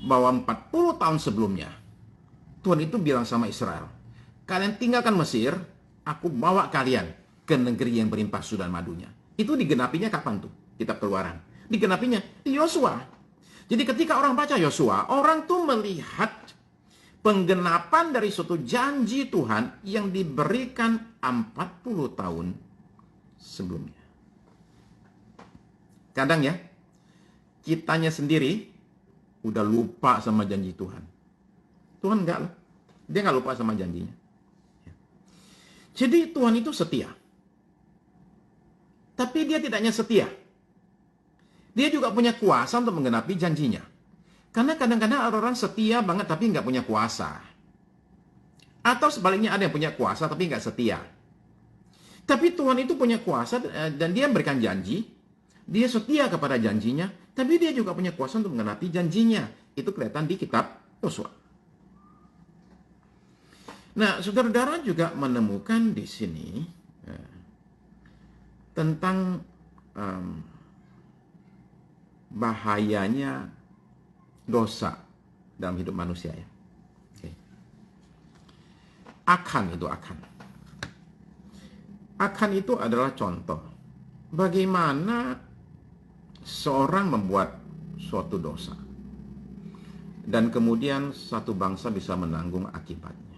Bahwa 40 tahun sebelumnya, Tuhan itu bilang sama Israel, kalian tinggalkan Mesir, aku bawa kalian ke negeri yang berlimpah susu dan madunya. Itu digenapinya kapan tuh? Kitab Keluaran. Digenapinya di Yosua. Jadi ketika orang baca Yosua, orang tuh melihat penggenapan dari suatu janji Tuhan yang diberikan 40 tahun sebelumnya. Kadang ya, kitanya sendiri udah lupa sama janji Tuhan. Tuhan enggak loh. Dia enggak lupa sama janjinya. Jadi Tuhan itu setia. Tapi dia tidak hanya setia. Dia juga punya kuasa untuk menggenapi janjinya. Karena kadang-kadang orang setia banget tapi nggak punya kuasa. Atau sebaliknya ada yang punya kuasa tapi nggak setia. Tapi Tuhan itu punya kuasa dan dia memberikan janji. Dia setia kepada janjinya. Tapi dia juga punya kuasa untuk menggenapi janjinya. Itu kelihatan di kitab Yosua. Nah, saudara-saudara juga menemukan di sini tentang bahayanya dosa dalam hidup manusia ya. Oke. Akan itu adalah contoh bagaimana seorang membuat suatu dosa dan kemudian satu bangsa bisa menanggung akibatnya.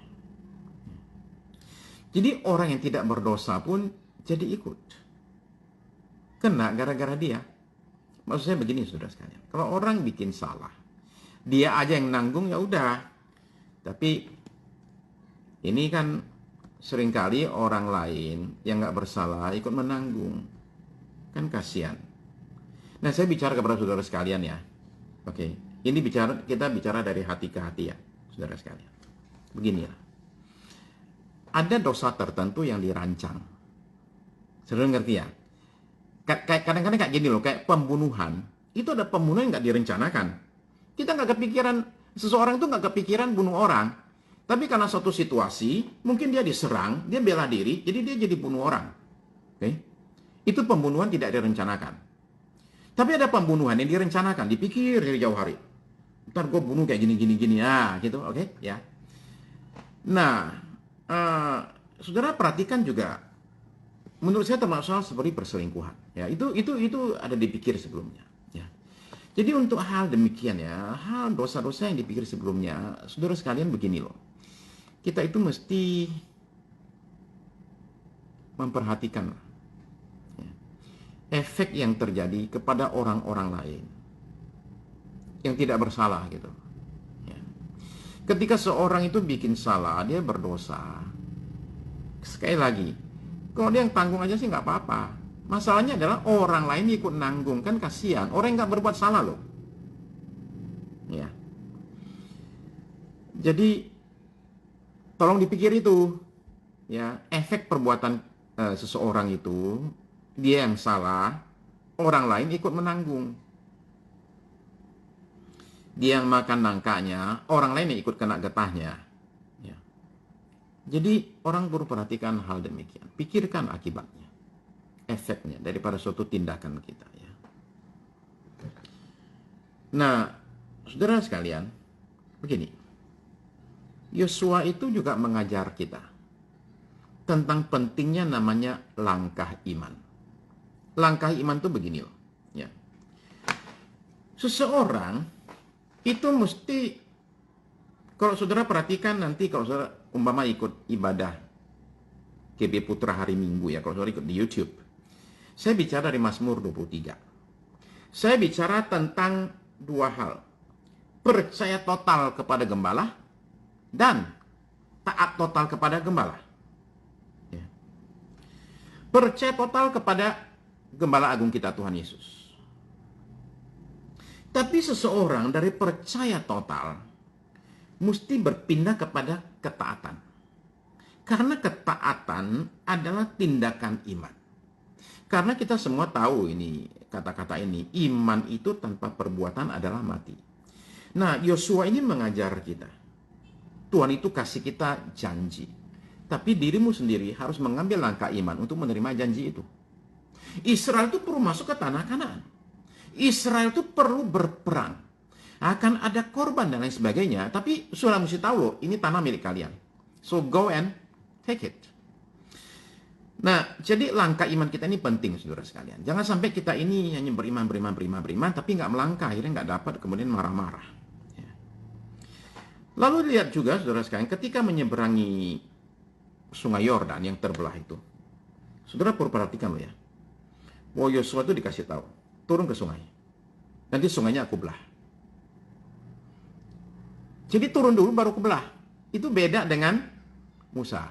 Jadi orang yang tidak berdosa pun jadi ikut. Kena gara-gara dia. Maksud saya begini saudara sekalian. Kalau orang bikin salah, dia aja yang nanggung ya udah. Tapi ini kan seringkali orang lain yang nggak bersalah ikut menanggung. Kan kasihan. Nah, saya bicara kepada saudara sekalian ya. Oke, ini kita bicara dari hati ke hati ya, saudara sekalian. Beginilah. Ada dosa tertentu yang dirancang. Saudara ngerti ya? Kadang-kadang kayak gini loh, kayak pembunuhan. Itu ada pembunuhan yang nggak direncanakan. Kita nggak kepikiran, seseorang itu nggak kepikiran bunuh orang. Tapi karena suatu situasi, mungkin dia diserang, dia bela diri, jadi dia jadi bunuh orang. Oke? Itu pembunuhan tidak direncanakan. Tapi ada pembunuhan yang direncanakan, dipikir dari jauh hari. Ntar gue bunuh kayak gini, ya gitu, oke? Ya. Nah, saudara perhatikan juga, menurut saya termasuk seperti perselingkuhan. Ya, itu ada dipikir sebelumnya. Ya. Jadi untuk hal demikian ya, hal dosa-dosa yang dipikir sebelumnya, saudara sekalian begini loh. Kita itu mesti memperhatikan efek yang terjadi kepada orang-orang lain yang tidak bersalah gitu. Ya. Ketika seorang itu bikin salah, dia berdosa. Sekali lagi, kalau dia yang tanggung aja sih nggak apa-apa. Masalahnya adalah orang lain ikut nanggung, kan kasihan. Orang yang nggak berbuat salah loh. Ya. Jadi tolong dipikir itu, ya, efek perbuatan seseorang itu. Dia yang salah, orang lain ikut menanggung. Dia yang makan nangkanya, orang lain yang ikut kena getahnya. Ya. Jadi orang perlu perhatikan hal demikian. Pikirkan akibatnya, efeknya daripada suatu tindakan kita. Ya. Nah, saudara sekalian, begini. Yosua itu juga mengajar kita tentang pentingnya namanya langkah iman. Langkah iman itu begini loh. Ya. Seseorang itu mesti, kalau saudara perhatikan nanti, kalau saudara umpama ikut ibadah GB Putra hari Minggu ya, kalau saudara ikut di YouTube, saya bicara dari Mazmur 23. Saya bicara tentang dua hal. Percaya total kepada gembala dan taat total kepada gembala. Ya. Percaya total kepada Gembala Agung kita Tuhan Yesus. Tapi seseorang dari percaya total mesti berpindah kepada ketaatan. Karena ketaatan adalah tindakan iman. Karena kita semua tahu ini, kata-kata ini, iman itu tanpa perbuatan adalah mati. Nah, Yosua ini mengajar kita. Tuhan itu kasih kita janji. Tapi dirimu sendiri harus mengambil langkah iman untuk menerima janji itu. Israel itu perlu masuk ke tanah Kanaan. Israel itu perlu berperang. Akan ada korban dan lain sebagainya. Tapi sudah mesti tahu loh, ini tanah milik kalian. So go and take it. Nah, jadi langkah iman kita ini penting, saudara sekalian. Jangan sampai kita ini hanya beriman, tapi nggak melangkah, akhirnya nggak dapat, kemudian marah-marah. Ya. Lalu lihat juga, saudara sekalian, ketika menyeberangi Sungai Yordan yang terbelah itu, saudara perlu perhatikan loh ya. Yosua itu dikasih tahu, turun ke sungai. Nanti sungainya aku belah. Jadi turun dulu baru kebelah. Itu beda dengan Musa.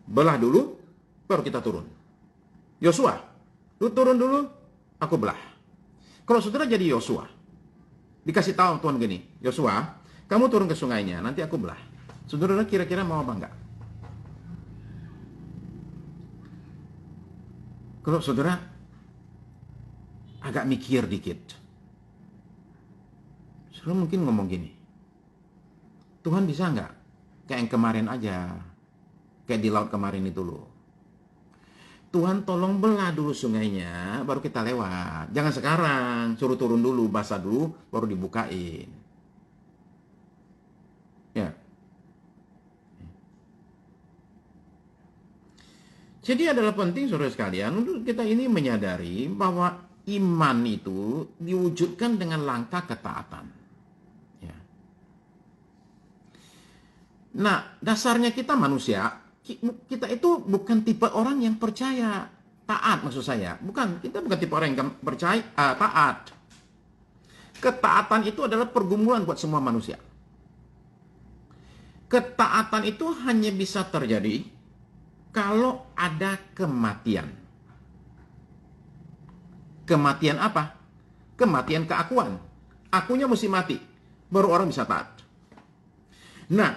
Belah dulu, baru kita turun. Yosua, lu turun dulu, aku belah. Kalau saudara jadi Yosua, dikasih tahu Tuhan gini, Yosua, kamu turun ke sungainya, nanti aku belah. Saudara kira-kira mau apa enggak? Kalau saudara agak mikir dikit, saudara mungkin ngomong gini, Tuhan bisa nggak Kayak yang kemarin aja. Kayak di laut kemarin itu loh. Tuhan tolong belah dulu sungainya, baru kita lewat. Jangan sekarang, suruh turun dulu, basah dulu, baru dibukain. Ya. Jadi adalah penting saudara sekalian untuk kita ini menyadari bahwa iman itu diwujudkan dengan langkah ketaatan. Ya. Nah, dasarnya kita manusia, kita itu bukan tipe orang yang percaya taat, maksud saya. Kita bukan tipe orang yang percaya taat. Ketaatan itu adalah pergumulan buat semua manusia. Ketaatan itu hanya bisa terjadi kalau ada kematian. Kematian apa? Kematian keakuan. Akunya mesti mati, baru orang bisa taat. Nah,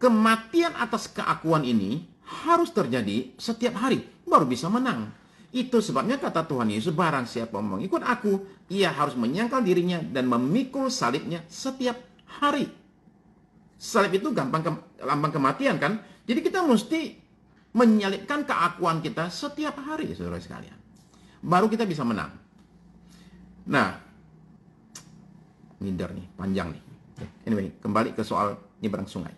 kematian atas keakuan ini harus terjadi setiap hari, baru bisa menang. Itu sebabnya kata Tuhan Yesus, barang siapa mengikut aku, ia harus menyangkal dirinya dan memikul salibnya setiap hari. Salib itu lambang kematian kan? Jadi kita mesti menyalibkan keakuan kita setiap hari, saudara sekalian. Baru kita bisa menang. Nah, ngider nih, panjang nih. Anyway, kembali ke soal nyebrang sungai.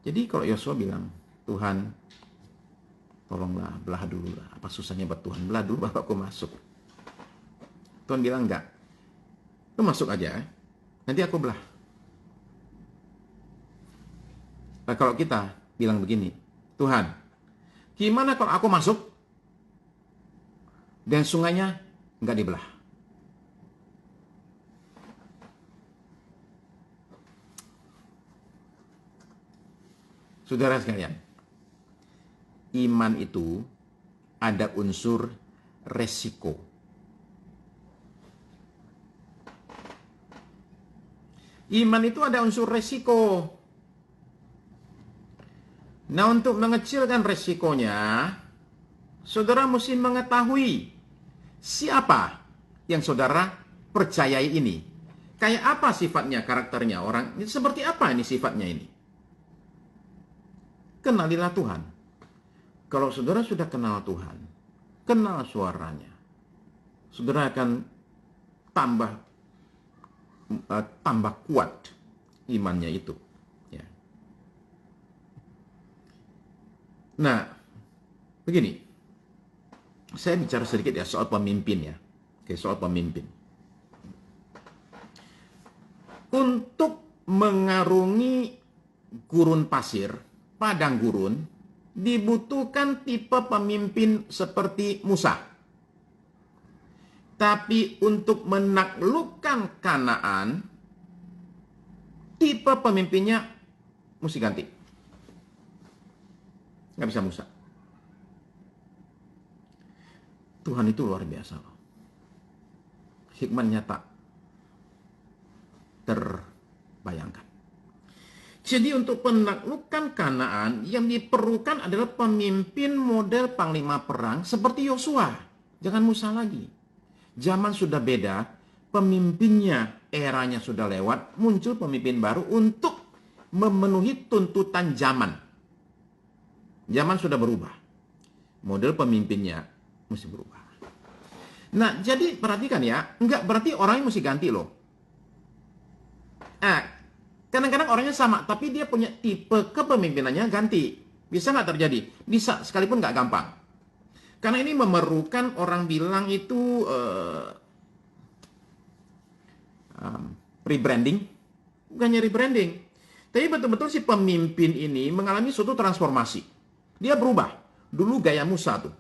Jadi kalau Yosua bilang, Tuhan, tolonglah, belah dulu lah. Apa susahnya buat Tuhan? Belah dulu baru aku masuk. Tuhan bilang, enggak. Lu masuk aja, nanti aku belah. Nah, kalau kita bilang begini, Tuhan, gimana kalau aku masuk dan sungainya enggak dibelah? Saudara sekalian, iman itu ada unsur resiko. Iman itu ada unsur resiko. Nah, untuk mengecilkan resikonya, saudara mesti mengetahui siapa yang saudara percayai ini. Kayak apa sifatnya, karakternya orang, seperti apa ini sifatnya ini? Kenalilah Tuhan. Kalau saudara sudah kenal Tuhan, kenal suaranya, saudara akan tambah kuat imannya itu. Ya. Nah, begini, saya bicara sedikit ya soal pemimpin ya. Oke, soal pemimpin. Untuk mengarungi gurun pasir, padang gurun, dibutuhkan tipe pemimpin seperti Musa. Tapi untuk menaklukkan Kanaan, tipe pemimpinnya mesti ganti. Nggak bisa Musa. Tuhan itu luar biasa loh. Hikmatnya tak terbayangkan. Jadi untuk menaklukkan Kanaan yang diperlukan adalah pemimpin model panglima perang seperti Yosua. Jangan Musa lagi. Zaman sudah beda, pemimpinnya eranya sudah lewat, muncul pemimpin baru untuk memenuhi tuntutan zaman. Zaman sudah berubah. Model pemimpinnya mesti berubah. Nah, jadi perhatikan ya, enggak berarti orangnya mesti ganti loh. Kadang-kadang orangnya sama, tapi dia punya tipe kepemimpinannya ganti. Bisa nggak terjadi? Bisa, sekalipun nggak gampang. Karena ini memerlukan orang bilang itu rebranding. Bukannya rebranding. Tapi betul-betul si pemimpin ini mengalami suatu transformasi. Dia berubah. Dulu gaya Musa tuh.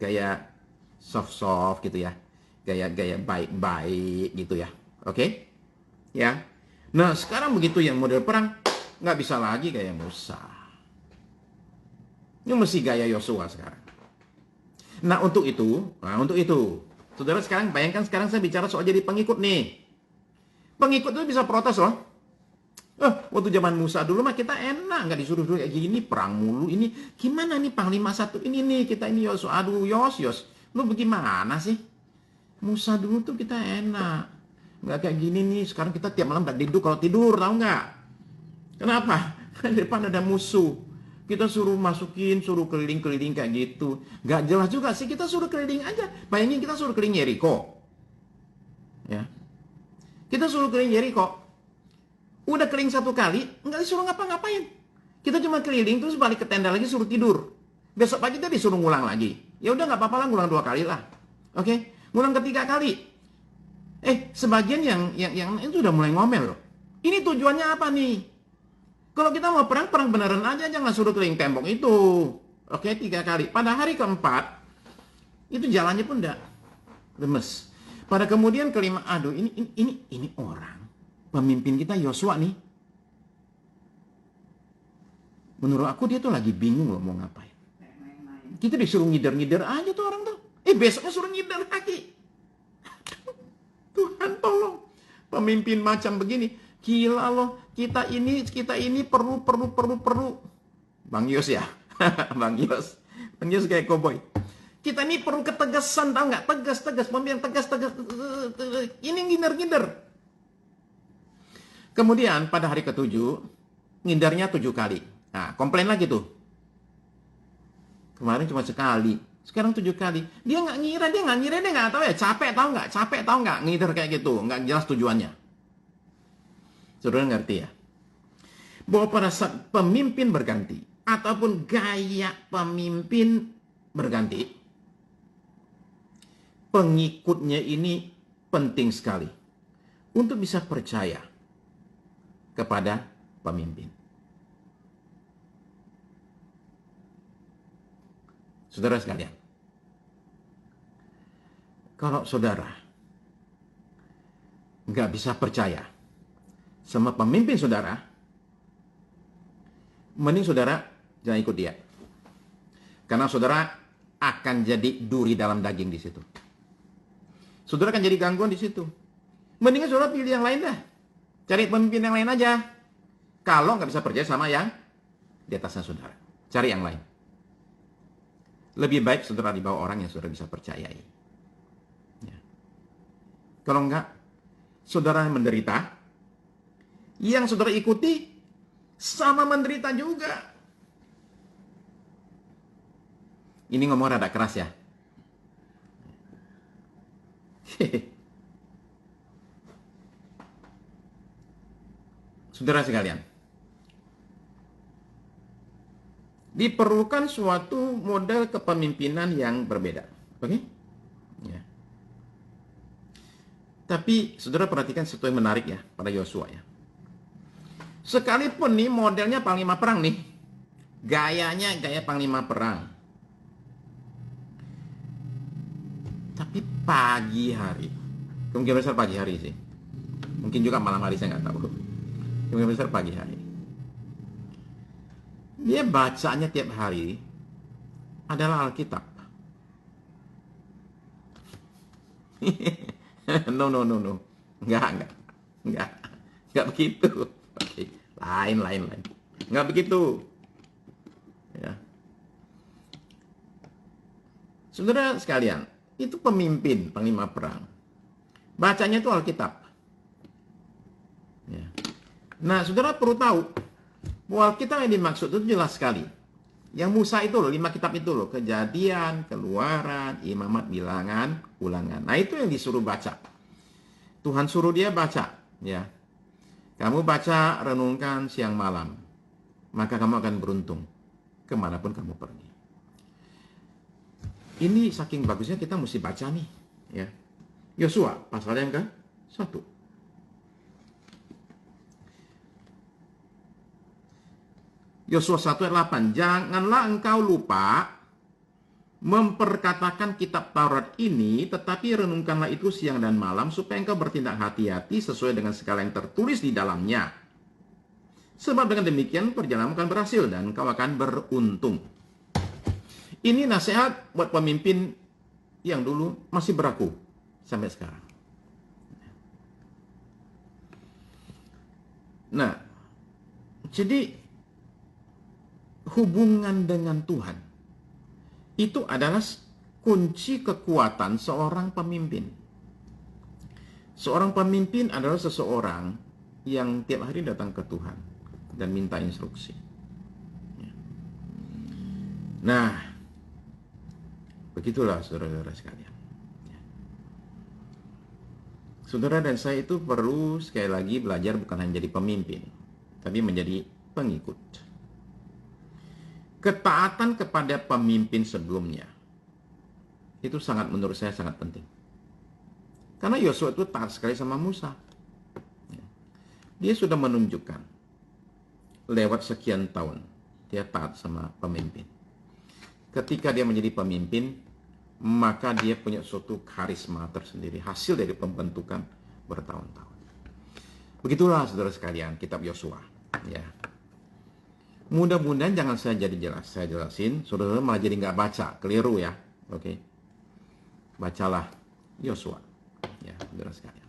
Gaya soft-soft gitu ya. Gaya baik-baik gitu ya. Oke? Ya. Nah, sekarang begitu yang model perang, nggak bisa lagi gaya Musa. Ini mesti gaya Yosua sekarang. Nah, untuk itu, saudara sekarang bayangkan sekarang saya bicara soal jadi pengikut nih. Pengikut itu bisa protes loh. Waktu zaman Musa dulu mah kita enak, nggak disuruh kayak gini, perang mulu ini. Gimana nih Panglima satu ini nih, kita ini Yosua, aduh Yos, lu bagaimana sih? Musa dulu tuh kita enak. Nggak kayak gini nih, sekarang kita tiap malam nggak tidur, kalau tidur, tahu nggak? Kenapa? Di depan ada musuh. Kita suruh masukin, suruh keliling-keliling kayak gitu. Nggak jelas juga sih, kita suruh keliling aja. Bayangin kita suruh keliling Yeriko. Ya. Kita suruh keliling Yeriko. Udah keliling 1 kali, nggak disuruh ngapa-ngapain. Kita cuma keliling, terus balik ke tenda lagi, suruh tidur. Besok pagi kita disuruh ngulang lagi. Ya udah nggak apa-apa lah, ngulang 2 kali lah. Oke? Ngulang ketiga kali. Sebagian yang itu udah mulai ngomel loh. Ini tujuannya apa nih? Kalau kita mau perang beneran aja, jangan suruh keliling tembok itu. Oke, 3 kali. Pada hari keempat, itu jalannya pun udah lemes. Pada kemudian kelima, aduh ini orang. Pemimpin kita Yosua nih. Menurut aku dia tuh lagi bingung loh mau ngapain. Kita disuruh ngider-ngider aja tuh orang tuh. Besoknya suruh ngider lagi. Tuhan tolong. Pemimpin macam begini. Gila loh, kita ini perlu. Bang Yos ya? Bang Yos kayak koboi. Kita ini perlu ketegasan, tahu nggak? Tegas, pemimpin tegas. Ini ngider. Kemudian pada hari ke-7, ngindarnya 7 kali. Nah, komplain lagi tuh. Kemarin cuma sekali, sekarang 7 kali. Dia nggak ngira, dia nggak tahu ya. Capek tahu nggak? Ngider kayak gitu, nggak jelas tujuannya. Saudara ngerti ya? Bahwa pada saat pemimpin berganti, ataupun gaya pemimpin berganti, pengikutnya ini penting sekali untuk bisa percaya kepada pemimpin. Saudara sekalian, kalau saudara nggak bisa percaya sama pemimpin saudara, mending saudara jangan ikut dia. Karena saudara akan jadi duri dalam daging di situ. Saudara akan jadi gangguan di situ. Mendingan saudara pilih yang lain dah. Cari pemimpin yang lain aja. Kalau nggak bisa percaya sama yang di atasnya saudara, cari yang lain. Lebih baik saudara di bawah orang yang saudara bisa percayai. Ya. Kalau enggak, saudara menderita. Yang saudara ikuti sama menderita juga. Ini ngomong rada keras ya. Saudara sekalian, diperlukan suatu model kepemimpinan yang berbeda. Oke? Ya. Tapi saudara perhatikan sesuatu yang menarik ya pada Yosua ya. Sekalipun nih modelnya panglima perang nih. Gayanya gaya panglima perang. Tapi pagi hari. Kemungkinan besar pagi hari sih. Mungkin juga malam hari, saya nggak tahu. Kemungkinan besar pagi hari. Dia bacanya tiap hari adalah Alkitab. No. Enggak begitu. Oke, lain. Enggak begitu. Ya. Saudara sekalian, itu pemimpin, panglima perang. Bacanya itu Alkitab. Ya. Nah, saudara perlu tahu bahwa Alkitab yang dimaksud itu jelas sekali. Yang Musa itu loh, 5 kitab itu loh. Kejadian, Keluaran, Imamat, Bilangan, Ulangan. Nah, itu yang disuruh baca. Tuhan suruh dia baca. Ya. Kamu baca, renungkan siang malam. Maka kamu akan beruntung kemanapun kamu pergi. Ini saking bagusnya kita mesti baca nih. Ya. Yosua, pasal yang ke-1. Yosua 1 ayat 8. Janganlah engkau lupa memperkatakan kitab Taurat ini, tetapi renungkanlah itu siang dan malam, supaya engkau bertindak hati-hati sesuai dengan segala yang tertulis di dalamnya. Sebab dengan demikian perjalananmu akan berhasil dan engkau akan beruntung. Ini nasihat buat pemimpin yang dulu masih berlaku sampai sekarang. Nah, jadi hubungan dengan Tuhan itu adalah kunci kekuatan seorang pemimpin. Seorang pemimpin adalah seseorang yang tiap hari datang ke Tuhan dan minta instruksi. Nah, begitulah saudara-saudara sekalian. Saudara dan saya itu perlu sekali lagi belajar bukan hanya jadi pemimpin, tapi menjadi pengikut. Ketaatan kepada pemimpin sebelumnya itu menurut saya sangat penting. Karena Yosua itu taat sekali sama Musa. Dia sudah menunjukkan lewat sekian tahun dia taat sama pemimpin. Ketika dia menjadi pemimpin, maka dia punya suatu karisma tersendiri, hasil dari pembentukan bertahun-tahun. Begitulah saudara sekalian kitab Yosua. Ya. Mudah-mudahan jangan saya jelasin, saudara malah jadi nggak baca, keliru ya. Oke. Bacalah Yosua. Ya, saudara sekalian.